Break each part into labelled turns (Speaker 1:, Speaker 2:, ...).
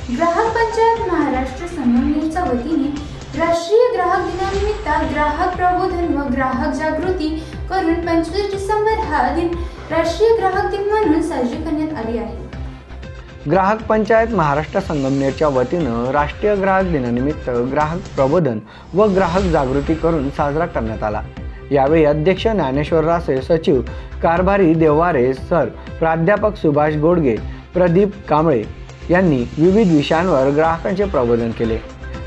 Speaker 1: ग्राहक पंचायत महाराष्ट्र संगमनेरच्या वतीने राष्ट्रीय ग्राहक दिनानिमित्त ग्राहक प्रबोधन व ग्राहक जागृती करून 25 डिसेंबर हा दिन राष्ट्रीय ग्राहक दिन म्हणून साजरी करण्यात आली आहे।
Speaker 2: ग्राहक पंचायत महाराष्ट्र संगमनेरच्या वतीने राष्ट्रीय ग्राहक दिनानिमित्त ग्राहक प्रबोधन व ग्राहक जागृती करून साजरा करण्यात आला। यावेळी अध्यक्ष ज्ञानेश्वर रासे, सचिव कारभारी देववारे सर, प्राध्यापक सुभाष गोडगे, प्रदीप कांबळे यांनी विविध विषयांवर ग्राहकांचे प्रबोधन केले।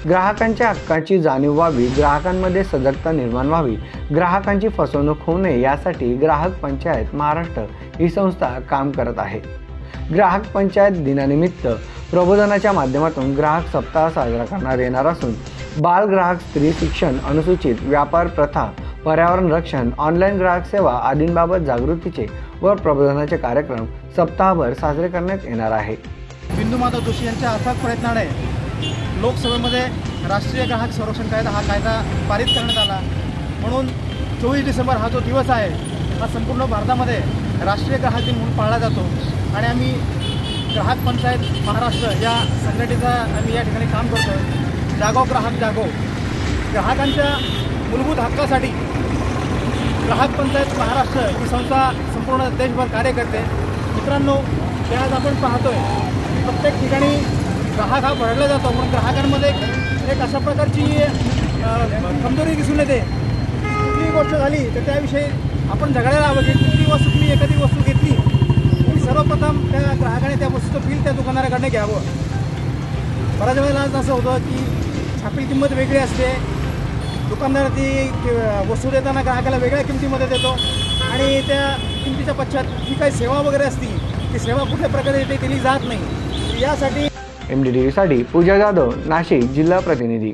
Speaker 2: ग्राहकांच्या हक्कांची जाणीव व्हावी, ग्राहकांमध्ये सजगता निर्माण व्हावी, ग्राहकांची फसवणूक होऊ नये यासाठी ग्राहक पंचायत महाराष्ट्र ही संस्था काम करत आहे। ग्राहक पंचायत दिनानिमित्त प्रबोधनाच्या माध्यमातून ग्राहक सप्ताह साजरा करण्यात येणार असून बाल ग्राहक, स्त्री शिक्षण, अनुसूचित, व्यापार प्रथा, पर्यावरण रक्षण, ऑनलाईन ग्राहक सेवा आदींबाबत जागृतीचे व प्रबोधनाचे कार्यक्रम सप्ताहभर साजरे करण्यात येणार आहे।
Speaker 3: बिंदुमाता जोशी यांच्या अथक प्रयत्नाने लोकसभेमध्ये राष्ट्रीय ग्राहक संरक्षण कायदा हा कायदा पारित करण्यात आला। म्हणून 24 डिसेंबर हा जो दिवस आहे हा संपूर्ण भारतामध्ये राष्ट्रीय ग्राहक दिन म्हणून पाळला जातो आणि आम्ही ग्राहक पंचायत महाराष्ट्र या संघटनेचा आम्ही या ठिकाणी काम करतो। जागो ग्राहक जागो, ग्राहकांच्या मूलभूत हक्कासाठी ग्राहक पंचायत महाराष्ट्र ही संस्था संपूर्ण देशभर कार्य करते। मित्रांनो, ते आज आपण पाहतोय प्रत्येक ठिकाणी ग्राहक हा भरडला जातो, पण ग्राहकांमध्ये एक अशा प्रकारची कमजोरी दिसून येते। कुठलीही गोष्ट झाली तर त्याविषयी आपण झगडायला हवं की कुठली वस्तू तुम्ही एखादी वस्तू घेतली की सर्वप्रथम त्या ग्राहकाने त्या वस्तूचं बिल त्या दुकानदाराकडे घ्यावं। बऱ्याच वेळेला असं होतं की छापील किंमत वेगळी असते, दुकानदार ती वस्तू देताना ग्राहकाला वेगळ्या किमतीमध्ये देतो आणि त्या किमतीच्या पश्चात जी काही सेवा वगैरे असती ती सेवा कुठल्या प्रकारे दिली जात नाही। यासाठी
Speaker 2: MDTV साठी पूजा जाधव, नाशिक जिल्हा प्रतिनिधी।